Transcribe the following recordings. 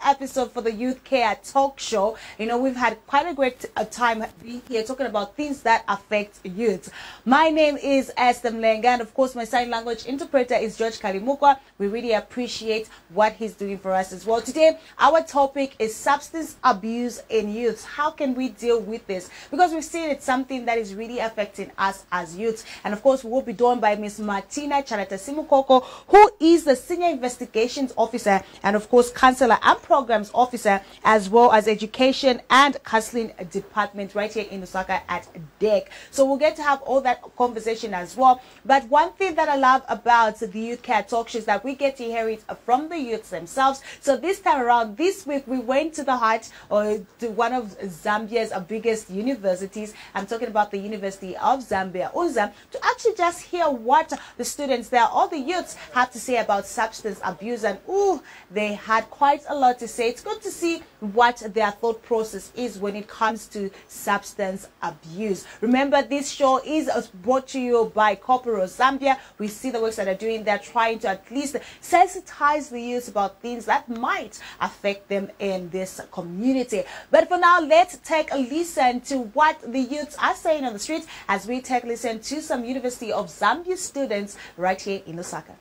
episode for the Youth Care Talk Show. You know, we've had quite a great time being here talking about things that affect youth. My name is Esther Mlenga, and of course my sign language interpreter is George Kalimukwa. We really appreciate what he's doing for us as well. Today, our topic is substance abuse in youth. How can we deal with this? Because we've seen it's something that is really affecting us as youth. And of course, we will be joined by Miss Martina Charata-Simukoko, who is the Senior Investigations Officer and of course Counselor and Programs Officer, as well as Education and Counseling Department right here in Lusaka at DEC. So we'll get to have all that conversation as well. But one thing that I love about the Youth Care Talk Show is that we get to hear it from the youths themselves. So this time around, this week, we went to the heart or to one of Zambia's biggest universities. I'm talking about the University of Zambia, UZA, to actually just hear what the students there, all the youths, have to say about substance abuse. And they had quite a lot to say. It's good to see what their thought process is when it comes to substance abuse. Remember, this show is brought to you by Corporal Zambia. We see the works that are doing. They're trying to at least sensitize the youth about things that might affect them in this community. But for now, let's take a listen to what the youths are saying on the streets as we take a listen to some University of Zambia students right here in Lusaka.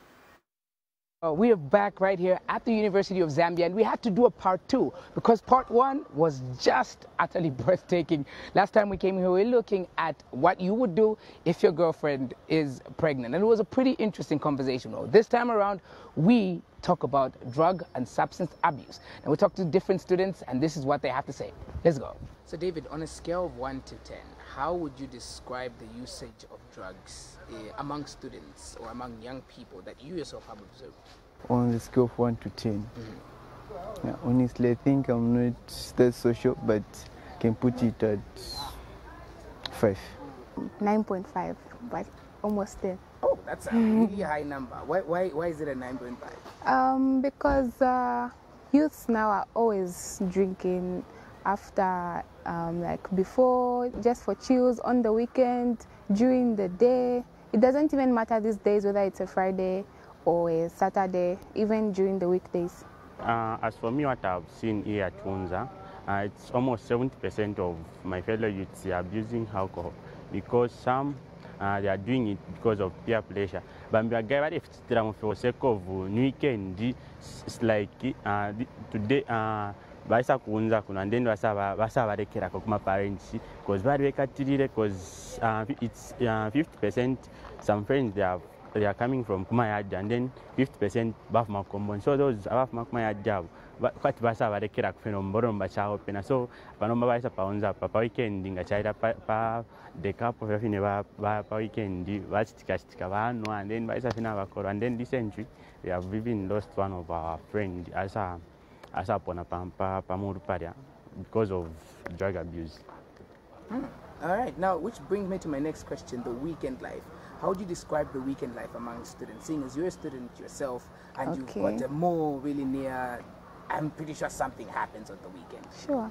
We are back right here at the University of Zambia, and we had to do a part 2 because part 1 was just utterly breathtaking. Last time we came here, we were looking at what you would do if your girlfriend is pregnant, and it was a pretty interesting conversation. This time around, we talk about drug and substance abuse. And we talk to different students, and this is what they have to say. Let's go. So David, on a scale of 1 to 10, how would you describe the usage of drugs among students or among young people that you yourself have observed? On the scale of 1 to 10, yeah, honestly, I think I'm not that social, but can put it at 5. 9.5, but almost 10. Oh, that's a really high number. Why is it a 9.5? Because youths now are always drinking after, like before, just for chills, on the weekend, during the day. It doesn't even matter these days whether it's a Friday or a Saturday, even during the weekdays. As for me, what I've seen here at Unza, it's almost 70% of my fellow youths are abusing alcohol because some they are doing it because of peer pressure. But if it's for the sake of weekend, it's like today. Baisa kuunza kuna and then basa barekera kuma parents because because it's 50%. Some friends they are coming from Kumayad and then 50% baf makombo. So those abaf Kumayad job. But what basa barekera kufeno mborom bacha open. So panomba baisa paunza papa weekend inga chaira pa the couple of pa weekend bachitika bano and then baisa fina bakoro and then recently we have even lost one of our friends because of drug abuse. All right, now which brings me to my next question, the weekend life. How would you describe the weekend life among students? Seeing as you're a student yourself and you've got a more really near, I'm pretty sure something happens on the weekend. Sure.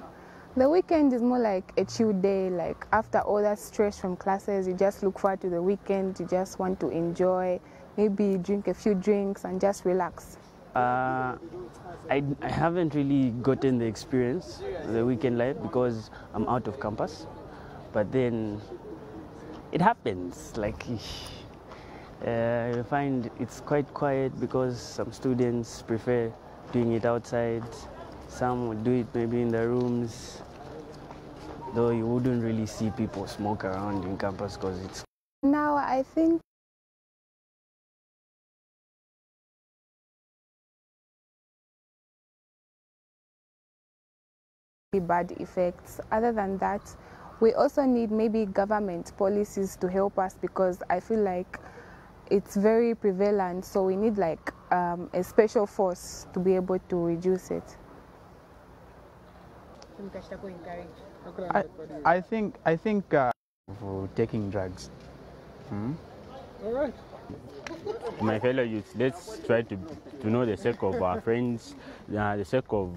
The weekend is more like a chill day, like after all that stress from classes, you just look forward to the weekend, you just want to enjoy, maybe drink a few drinks and just relax. I haven't really gotten the experience, the weekend life, because I'm out of campus. But then it happens. Like I find it's quite quiet because some students prefer doing it outside. Some would do it maybe in their rooms. Though you wouldn't really see people smoke around in campus because it's. Now I think bad effects. Other than that, we also need maybe government policies to help us because I feel like it's very prevalent, so we need like a special force to be able to reduce it. I think for taking drugs. All right. My fellow youths, let's try to know the sake of our friends, the sake of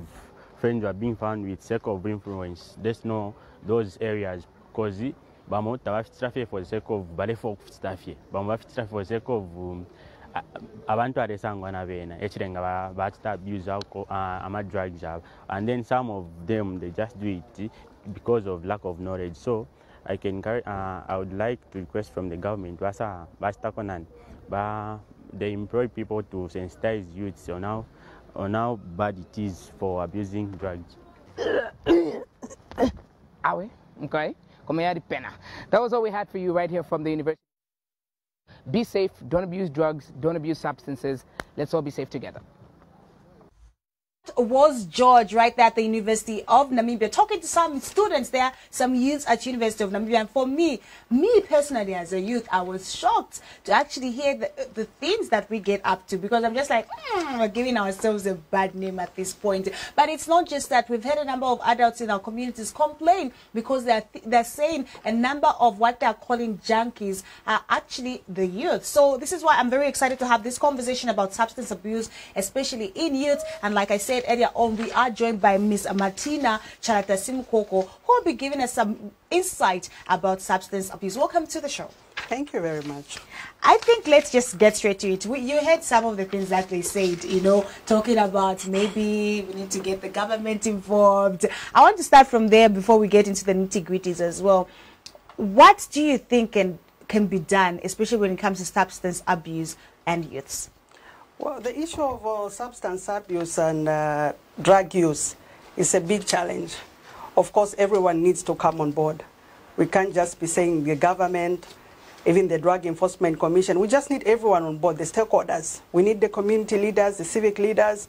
friends who are being found with sake of influence. Let's know those areas because for the sake of balefo stuff here, for the sake of abantu abesangwana bena actually nga bachita abuse drugs and then some of them they just do it because of lack of knowledge. So I would like to request from the government they employ people to sensitize youths on how bad it is for abusing drugs. Okay. That was all we had for you right here from the university. Be safe, don't abuse drugs, don't abuse substances. Let's all be safe together. Was George right there at the University of Namibia talking to some students there, some youths at University of Namibia. And for me personally as a youth, I was shocked to actually hear the things that we get up to, because I'm just like, we're giving ourselves a bad name at this point. But it's not just that. We've had a number of adults in our communities complain because they're saying a number of what they're calling junkies are actually the youth. So this is why I'm very excited to have this conversation about substance abuse, especially in youth. And like I said earlier on, we are joined by Miss Martina Charatasimkoko, who will be giving us some insight about substance abuse. Welcome to the show. Thank you very much. I think let's just get straight to it. You heard some of the things that they said, talking about maybe we need to get the government involved. I want to start from there before we get into the nitty-gritties as well. What do you think can be done, especially when it comes to substance abuse and youths? Well, the issue of substance abuse and drug use is a big challenge. Of course, everyone needs to come on board. We can't just be saying the government, even the Drug Enforcement Commission. We just need everyone on board, the stakeholders. We need the community leaders, the civic leaders.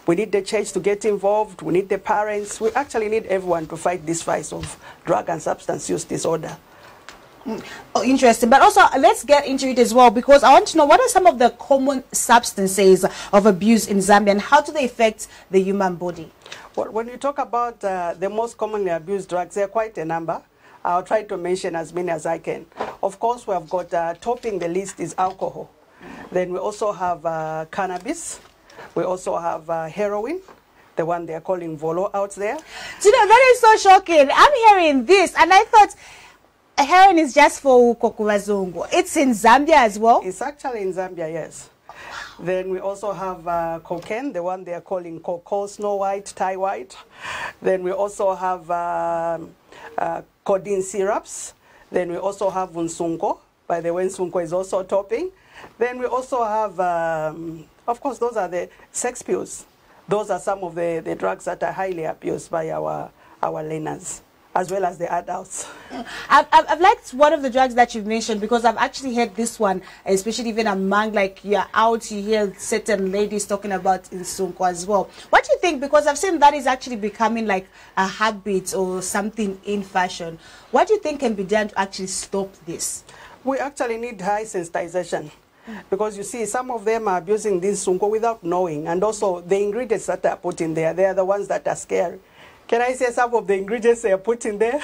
We need the church to get involved. We need the parents. We actually need everyone to fight this fight of drug and substance use disorder. Oh, interesting. But also, let's get into it as well, because I want to know, what are some of the common substances of abuse in Zambia, and how do they affect the human body? Well, when you talk about the most commonly abused drugs, there are quite a number. I'll try to mention as many as I can. Of course, we have got, topping the list is alcohol. Then we also have cannabis. We also have heroin, the one they're calling Volo out there. Do you know, that is so shocking. I'm hearing this, and I thought heroin is just for Kokubazungu. It's in Zambia as well? It's actually in Zambia, yes. Then we also have cocaine, the one they are calling Cocoa, Snow White, Thai White. Then we also have codeine syrups. Then we also have unsunko. By the way, unsunko is also topping. Then we also have, of course, those are the sex pills. Those are some of the drugs that are highly abused by our learners, as well as the adults. I've liked one of the drugs that you've mentioned, because I've actually heard this one, especially even among, like, you're out, you hear certain ladies talking about insunko as well. What do you think? Because I've seen that is actually becoming like a habit or something in fashion. What do you think can be done to actually stop this? We actually need high sensitization. Because you see, some of them are abusing this sunko without knowing, and also the ingredients that are put in there, they are the ones that are scary. Can I say some of the ingredients they are putting there?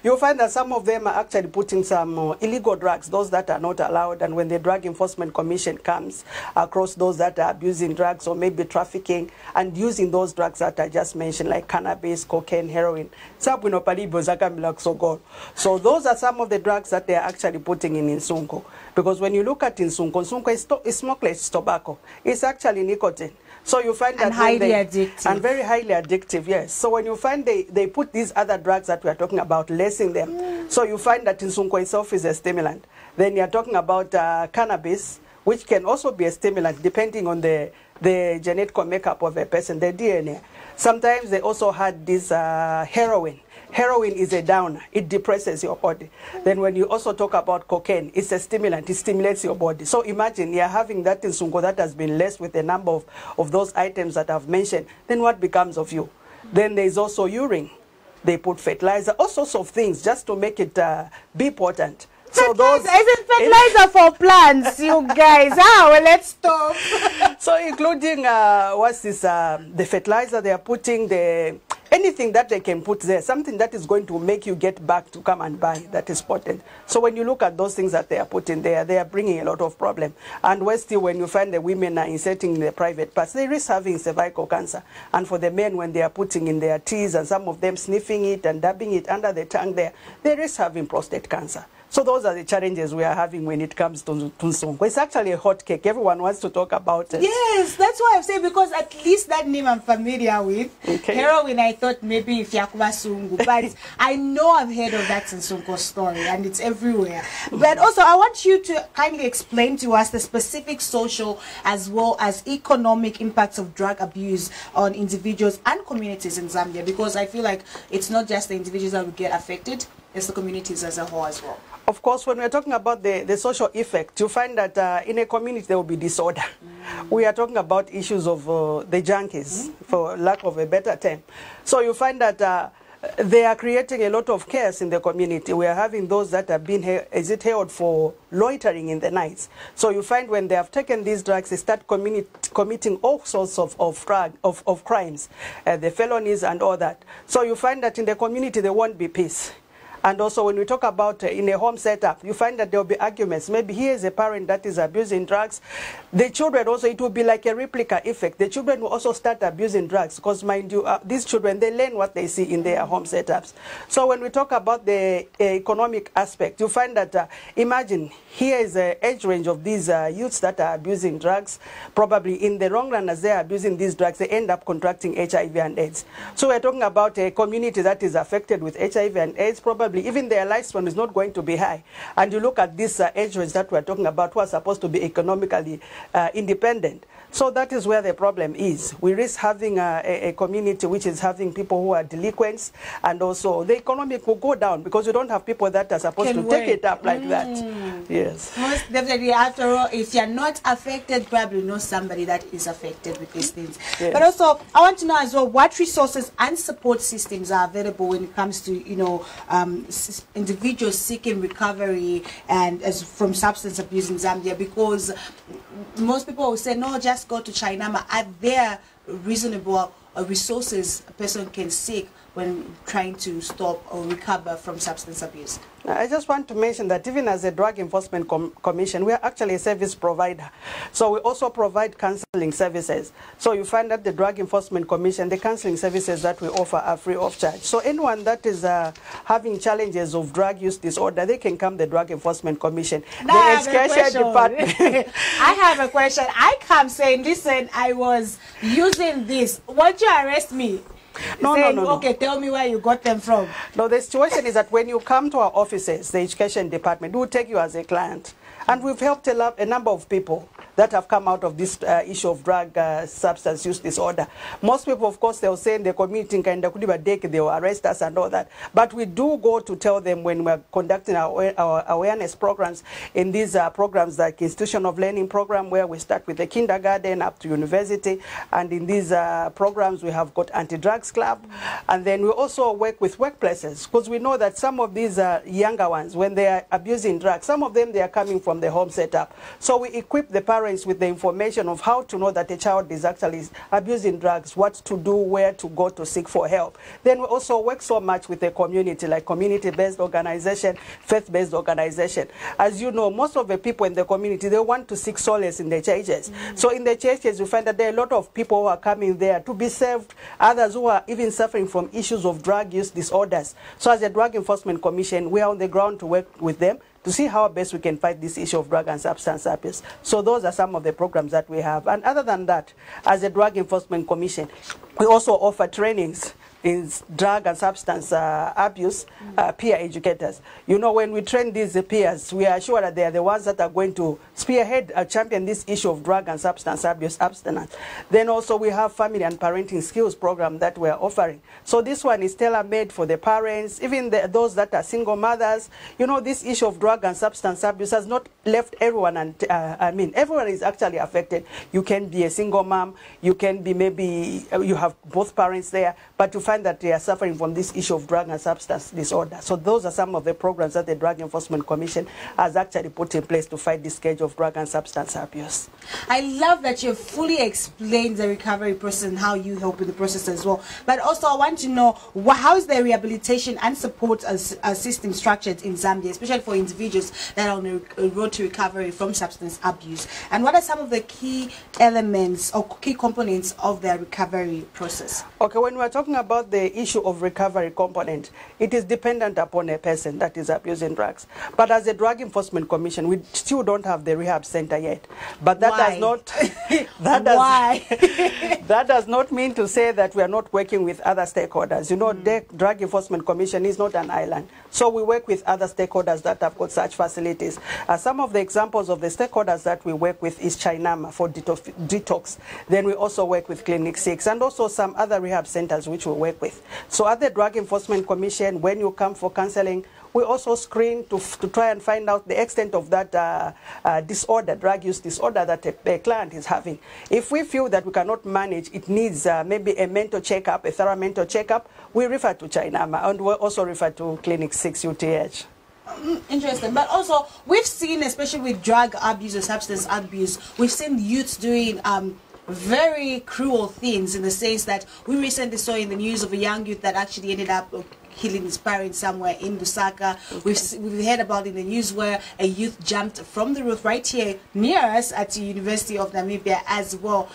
You'll find that some of them are actually putting some illegal drugs, those that are not allowed. And when the Drug Enforcement Commission comes across those that are abusing drugs or maybe trafficking and using those drugs that I just mentioned, like cannabis, cocaine, heroin. So those are some of the drugs that they are actually putting in Insunko. Because when you look at Insunko is smokeless tobacco. It's actually nicotine. So you find that highly addictive. And very highly addictive, yes. So when you find they put these other drugs that we are talking about, lacing them. So you find that Insunko itself is a stimulant. Then you're talking about cannabis, which can also be a stimulant depending on the genetic makeup of a person, the DNA. Sometimes they also had this heroin. Heroin is a downer. It depresses your body. Then when you also talk about cocaine, it's a stimulant. It stimulates your body. So imagine you're having that insunko that has been laced with a number of those items that I've mentioned. Then what becomes of you? Then there's also urine. They put fertilizer, all sorts of things just to make it be potent. So those isn't fertilizer for plants, you guys. Well, let's stop. So including what's this? The fertilizer they are putting, anything that they can put there, something that is going to make you get back to come and buy, that is potent. So when you look at those things that they are putting there, they are bringing a lot of problem. And still, when you find the women are inserting in the private parts, they risk having cervical cancer. And for the men, when they are putting in their teeth and some of them sniffing it and dabbing it under the tongue there, they risk having prostate cancer. So those are the challenges we are having when it comes to Nsonko. It's actually a hot cake. Everyone wants to talk about it. Yes, that's why I've said, because at least that name I'm familiar with. Okay. Heroin, I thought maybe if Yakuba Sungu, but I know I've heard of that Nsonko story, and it's everywhere. But also, I want you to kindly explain to us the specific social as well as economic impacts of drug abuse on individuals and communities in Zambia, because I feel like it's not just the individuals that will get affected, it's the communities as a whole as well. Of course, when we're talking about the social effect, you find that in a community there will be disorder. We are talking about issues of the junkies, for lack of a better term. So you find that they are creating a lot of chaos in the community. We are having those that have been held for loitering in the nights. So you find when they have taken these drugs, they start committing all sorts of crimes, the felonies and all that. So you find that in the community there won't be peace. And also when we talk about in a home setup, you find that there will be arguments. Maybe here is a parent that is abusing drugs. The children also, it will be like a replica effect. The children will also start abusing drugs because, mind you, these children, they learn what they see in their home setups. So when we talk about the economic aspect, you find that, imagine, here is the age range of these youths that are abusing drugs. Probably in the long run, as they are abusing these drugs, they end up contracting HIV and AIDS. So we're talking about a community that is affected with HIV and AIDS. Probably even their lifespan is not going to be high. And you look at this age range that we're talking about, who are supposed to be economically independent. So that is where the problem is. We risk having a community which is having people who are delinquents, and also the economic will go down because you don't have people that are supposed to take it up like that. Yes. Most definitely. After all, if you're not affected, probably know somebody that is affected with these things. Yes. But also, I want to know as well what resources and support systems are available when it comes to, you know, individuals seeking recovery and from substance abuse in Zambia, because most people will say, no, just go to China. Are there reasonable resources a person can seek when trying to stop or recover from substance abuse? I just want to mention that even as a Drug Enforcement Commission, we are actually a service provider. So we also provide counseling services. So you find that the Drug Enforcement Commission, the counseling services that we offer are free of charge. So anyone that is having challenges of drug use disorder, they can come to the Drug Enforcement Commission. Now The Education Department. I have a question. I come saying, listen, I was using this. Won't you arrest me? No, saying, no. Okay, tell me where you got them from. No, the situation is that when you come to our offices, the Education Department, we will take you as a client. And we've helped a number of people that have come out of this issue of drug substance use disorder. Most people, of course, they'll say in the community, they will arrest us and all that. But we do go to tell them when we're conducting our awareness programs, in these programs like Institution of Learning program, where we start with the kindergarten up to university. And in these programs, we have got anti-drugs club. And then we also work with workplaces, because we know that some of these younger ones, when they are abusing drugs, some of them, they are coming from the home setup. So we equip the parents with the information of how to know that a child is actually abusing drugs, what to do, where to go to seek for help. Then we also work so much with the community, like community-based organization, faith-based organization. As you know, most of the people in the community, they want to seek solace in the churches. So in the churches, you find that there are a lot of people who are coming there to be saved, others who are even suffering from issues of drug use disorders. So as a Drug Enforcement Commission, we are on the ground to work with them to see how best we can fight this issue of drug and substance abuse. So those are some of the programs that we have. And other than that, as a Drug Enforcement Commission, we also offer trainings in drug and substance abuse peer educators. You know, when we train these peers, we are sure that they are the ones that are going to spearhead, champion this issue of drug and substance abuse abstinence. Then also we have family and parenting skills program that we are offering. So this one is tailor-made for the parents, even those that are single mothers. You know, this issue of drug and substance abuse has not left everyone, and everyone is actually affected. You can be a single mom, you can be maybe, you have both parents there, but you find that they are suffering from this issue of drug and substance disorder. So those are some of the programs that the Drug Enforcement Commission has actually put in place to fight this scourge of drug and substance abuse. I love that you've fully explained the recovery process and how you help with the process as well. But also I want to know, how is the rehabilitation and support system structured in Zambia, especially for individuals that are on a road to recovery from substance abuse? And what are some of the key elements or key components of their recovery process? Okay, when we're talking about about the issue of recovery component, it is dependent upon a person that is abusing drugs. But as a Drug Enforcement Commission, we still don't have the rehab center yet. But that Why? does not Why? that does not mean to say that we are not working with other stakeholders. You know, the Drug Enforcement Commission is not an island. So we work with other stakeholders that have got such facilities. Some of the examples of the stakeholders that we work with is Chinama for detox. Then we also work with Clinic 6 and also some other rehab centers which we work with. So at the Drug Enforcement Commission, when you come for counseling, we also screen to try and find out the extent of that disorder, drug use disorder that a client is having. If we feel that we cannot manage, it needs maybe a mental checkup, a thorough mental checkup, we refer to Chinama, and we also refer to Clinic 6 UTH. Interesting. But also, we've seen, especially with drug abuse or substance abuse, we've seen youths doing very cruel things, in the sense that we recently saw in the news of a young youth that actually ended up killing his parents somewhere in Lusaka. We've heard about in the news where a youth jumped from the roof right here near us at the University of Namibia as well.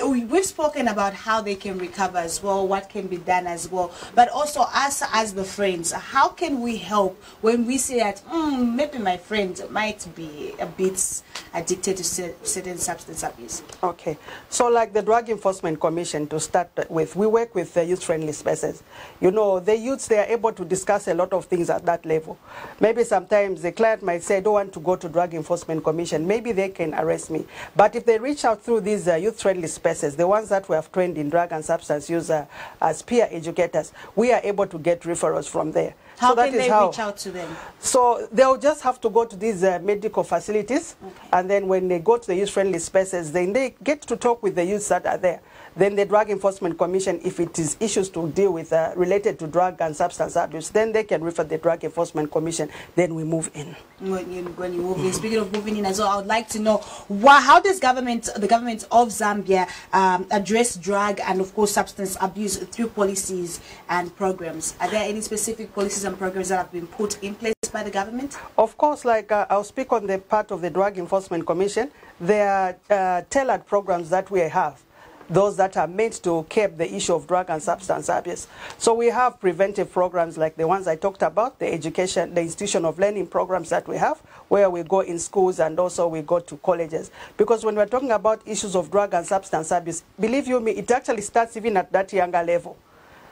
We've spoken about how they can recover as well, what can be done as well. But also us as the friends, how can we help when we see that maybe my friend might be a bit addicted to certain substance abuse? Okay. So like the Drug Enforcement Commission, to start with, we work with youth-friendly spaces. You know, the youths, they are able to discuss a lot of things at that level. Maybe sometimes the client might say, I don't want to go to Drug Enforcement Commission. Maybe they can arrest me. But if they reach out through these youth-friendly spaces, the ones that we have trained in drug and substance use as peer educators, we are able to get referrals from there. How so that can is they how, reach out to them? So they'll just have to go to these medical facilities, and then when they go to the youth-friendly spaces, then they get to talk with the youths that are there. Then the Drug Enforcement Commission, if it is issues to deal with related to drug and substance abuse, then they can refer the Drug Enforcement Commission. Then we move in. When you move in, speaking of moving in as well, I would like to know how does the government of Zambia address drug and of course substance abuse through policies and programs? Are there any specific policies and programs that have been put in place by the government? Of course, like I'll speak on the part of the Drug Enforcement Commission. There are tailored programs that we have, those that are meant to curb the issue of drug and substance abuse. So we have preventive programs like the ones I talked about, the education, the institution of learning programs that we have, where we go in schools and also we go to colleges. Because when we're talking about issues of drug and substance abuse, believe you me, it actually starts even at that younger level.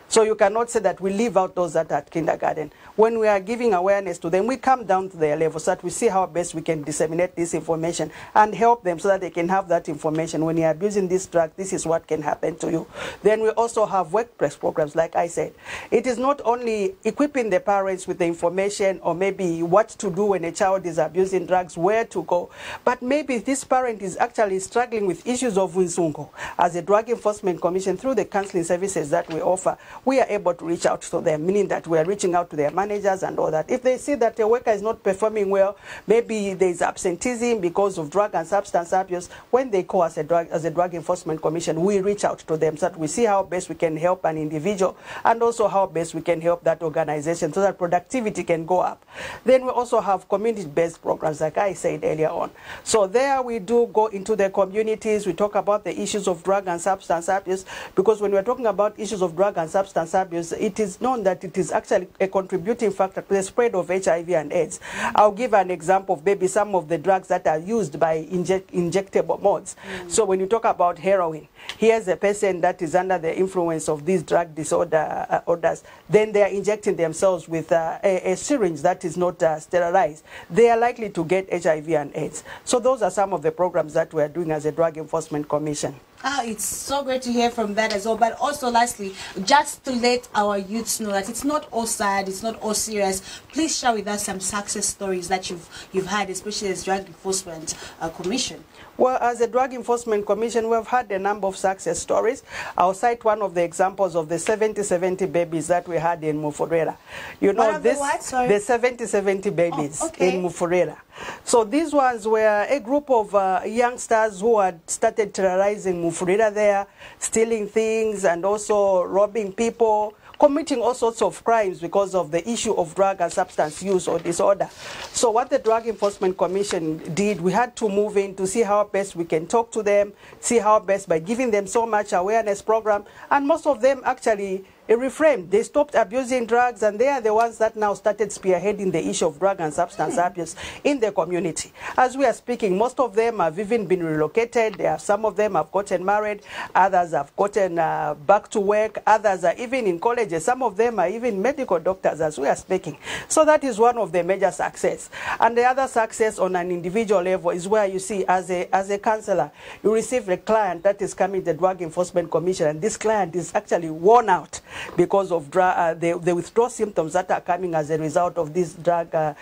So you cannot say that we leave out those that are at kindergarten. When we are giving awareness to them, we come down to their level so that we see how best we can disseminate this information and help them so that they can have that information. When you're abusing this drug, this is what can happen to you. Then we also have workplace programs, like I said. It is not only equipping the parents with the information or maybe what to do when a child is abusing drugs, where to go, but maybe this parent is actually struggling with issues of unsungo. As a Drug Enforcement Commission, through the counseling services that we offer, we are able to reach out to them, meaning that we are reaching out to their managers and all that. If they see that a worker is not performing well, maybe there is absenteeism because of drug and substance abuse, when they call us as a Drug Enforcement Commission, we reach out to them so that we see how best we can help an individual and also how best we can help that organization so that productivity can go up. Then we also have community-based programs, like I said earlier on. So there we do go into the communities, we talk about the issues of drug and substance abuse, because when we're talking about issues of drug and substance abuse, it is known that it is actually a contributing factor to the spread of HIV and AIDS. I'll give an example of maybe some of the drugs that are used by injectable modes. So when you talk about heroin, here's a person that is under the influence of these drug disorder orders, then they are injecting themselves with a syringe that is not sterilized. They are likely to get HIV and AIDS. So those are some of the programs that we are doing as a Drug Enforcement Commission. It's so great to hear from that as well. But also, lastly, just to let our youths know that it's not all sad, it's not all serious. Please share with us some success stories that you've had, especially as Drug Enforcement Commission. Well, as a Drug Enforcement Commission, we've had a number of success stories. I'll cite one of the examples of the 70 babies that we had in Mufurera. You know, the 70 babies in Mufurera. So these ones were a group of youngsters who had started terrorizing Mufurera there, stealing things and also robbing people, committing all sorts of crimes because of the issue of drug and substance use or disorder. So what the Drug Enforcement Commission did, we had to move in to see how best we can talk to them, see how best by giving them so much awareness program, and most of them actually reframed. They stopped abusing drugs, and they are the ones that now started spearheading the issue of drug and substance abuse in the community. As we are speaking, most of them have even been relocated. Some of them have gotten married. Others have gotten back to work. Others are even in colleges. Some of them are even medical doctors as we are speaking. So that is one of the major success. And the other success on an individual level is where you see as a counselor, you receive a client that is coming to the Drug Enforcement Commission, and this client is actually worn out because of the withdrawal symptoms that are coming as a result of these drug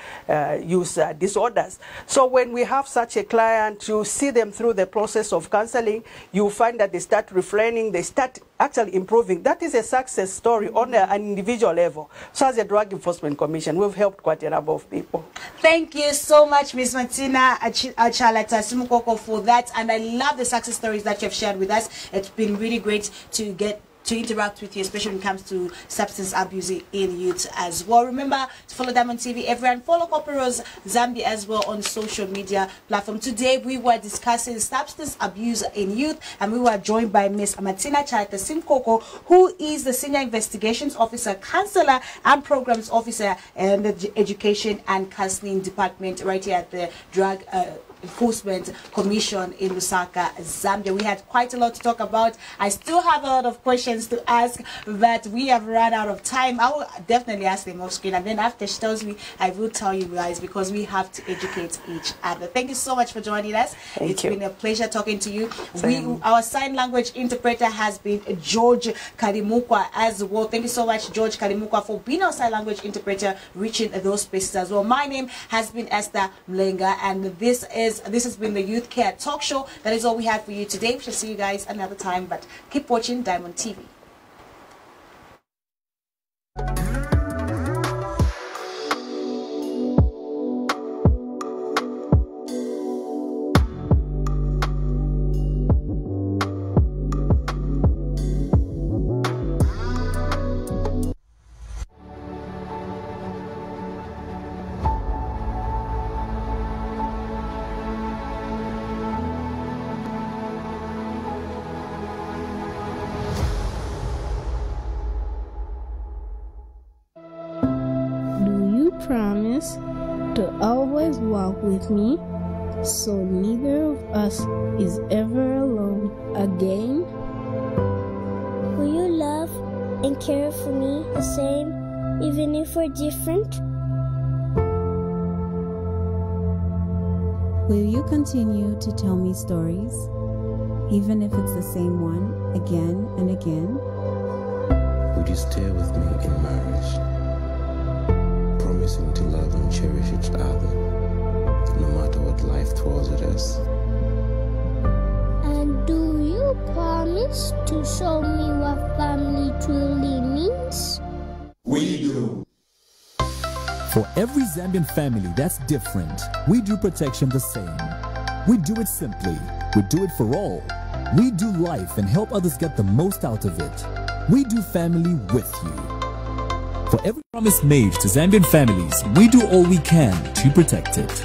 use disorders. So when we have such a client, you see them through the process of counseling, you find that they start refraining, they start actually improving. That is a success story on an individual level. So as a Drug Enforcement Commission, we've helped quite a number of people. Thank you so much, Ms. Martina Chalata Simukoko, for that. And I love the success stories that you have shared with us. It's been really great to get to interact with you, especially when it comes to substance abuse in youth as well. Remember to follow Diamond TV everyone. Follow Copperos Zambia as well on social media platform. Today we were discussing substance abuse in youth, and we were joined by Ms. Martina Chalata Simukoko, who is the Senior Investigations Officer, Counselor and Programs Officer in the Education and Counseling Department right here at the Drug Enforcement Commission in Lusaka, Zambia. We had quite a lot to talk about. I still have a lot of questions to ask, but we have run out of time. I will definitely ask them off screen, and then after she tells me, I will tell you guys, because we have to educate each other. Thank you so much for joining us. It's been a pleasure talking to you. Our sign language interpreter has been George Kalimukwa as well. Thank you so much, George Kalimukwa, for being our sign language interpreter, reaching those spaces as well. My name has been Esther Mlenga, and this has been the Youth Care Talk Show. That is all we have for you today. We shall see you guys another time, but keep watching Diamond TV. Promise to always walk with me, so neither of us is ever alone again? Will you love and care for me the same, even if we're different? Will you continue to tell me stories, even if it's the same one, again and again? Would you stay with me in marriage? Promising to love and cherish each other, no matter what life throws at us. And do you promise to show me what family truly means? We do. For every Zambian family that's different, we do protection the same. We do it simply. We do it for all. We do life and help others get the most out of it. We do family with you. For every promise made to Zambian families, we do all we can to protect it.